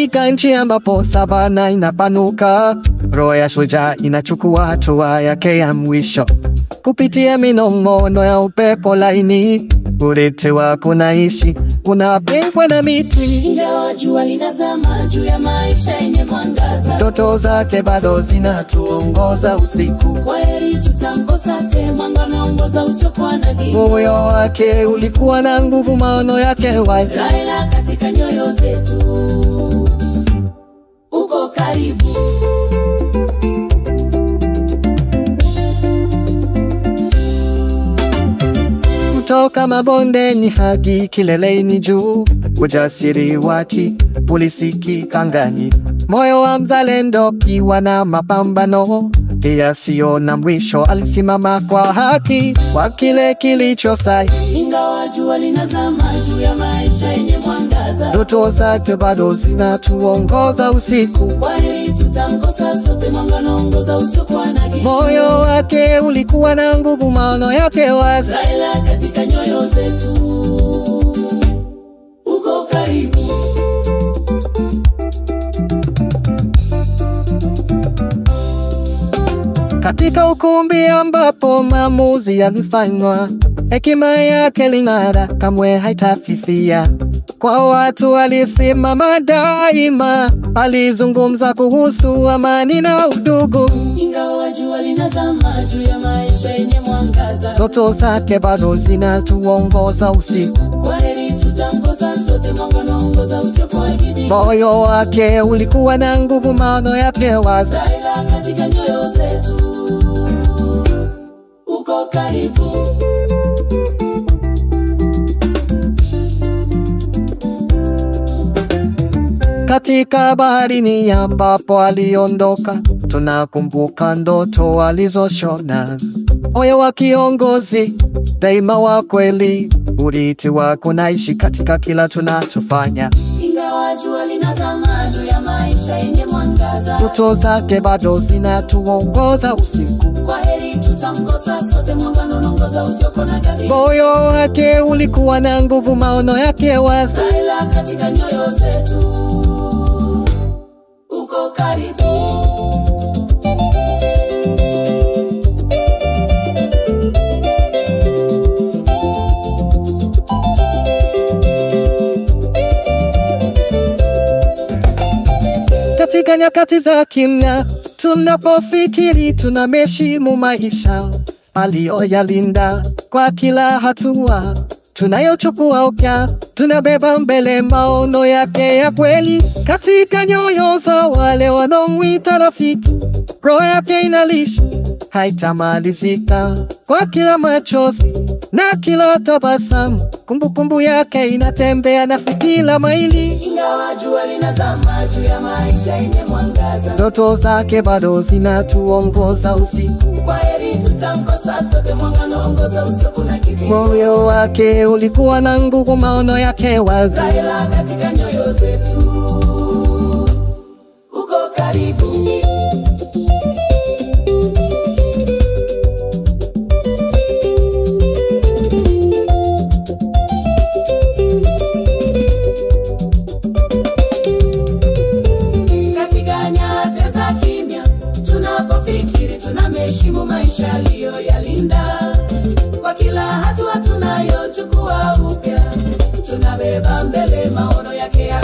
katika nchi ambapo savana inapanuka, roho ya shujaa inachukua hatua yake ya mwisho. Kupitia minong'ono ya upepo laini, urithi wako unaishi, unabebwa na miti. Ingawa jua linazama juu ya maisha yenye mwangaza, ndoto zake bado zinatuongoza usiku. kwa heri tutamkosa te, mwanga unaongoza usiokuwa na giza. Moyo wake ulikuwa na nguvu, maono yake wazi. Raila katika nyoyo zetu, uko karibu. Kutoka mabondeni hadi kileleni juu, ujasiri wake ulisikika angani. Moyo wa mzalendo kiwa na mapambano yasiyo na mwisho, alisimama kwa haki, kwa kile kilicho sahihi. Ingawa jua linazama juu ya maisha yenye mwangaza, ndoto zake bado zinatuongoza usiku. kwa heri tutamkosa sote, mwanga unaongoza usiokuwa na giza. Moyo wake ulikuwa na nguvu, maono yake wazi. Raila katika nyoyo zetu, uko karibu. Katika ukumbi ambapo maamuzi yalifanywa, hekima yake ling'ara, kamwe haitafifia. Kwa watu alisimama daima, alizungumza kuhusu amani na udugu. Ingawa jua linazama juu ya maisha yenye mwangaza, ndoto zake bado zinatuongoza usiku. kwa heri tutamkosa sote, mwanga unaongoza usiokuwa na giza. Moyo wake ulikuwa na nguvu, maono yake wazi. Raila katika nyoyo zetu, uko karibu. Katika baharini ambapo aliondoka, tunakumbuka ndoto alizoshona. Moyo wa kiongozi daima wa kweli, urithi wako unaishi katika kila tunachofanya. Ingawa jua linazama juu ya maisha yenye mwangaza, ndoto zake bado zinatuongoza usiku. kwa heri tutamkosa sote, mwanga unaongoza usiokuwa na giza. Moyo wake ulikuwa na nguvu, maono yake wazi. Raila katika nyoyo zetu, uko karibu. Katika nyakati za kimya, tunapofikiri tunamheshimu maisha aliyoyalinda, kwa kila hatua tunayochukua upya, tunabeba mbele maono yake ya kweli. Katika nyoyo za wale wanaomwita rafiki, roho yake inalisha, haitamalizika. Kwa kila machozi na kila tabasamu, kumbukumbu yake inatembea nasi kila maili. Ingawa jua linazama juu ya maisha yenye mwangaza, ndoto zake bado zinatuongoza usiku. kwa heri tutamkosa sote, mwanga unaongoza usiokuwa na giza. Moyo wake ulikuwa na nguvu, maono yake wazi. Raila katika nyoyo zetu, uko karibu. Katika nyakati za kimya, tunapofikiri tunamheshimu maisha aliyoyalinda, kwa kila hatua tunayochukua upya, tunabeba mbele maono yake ya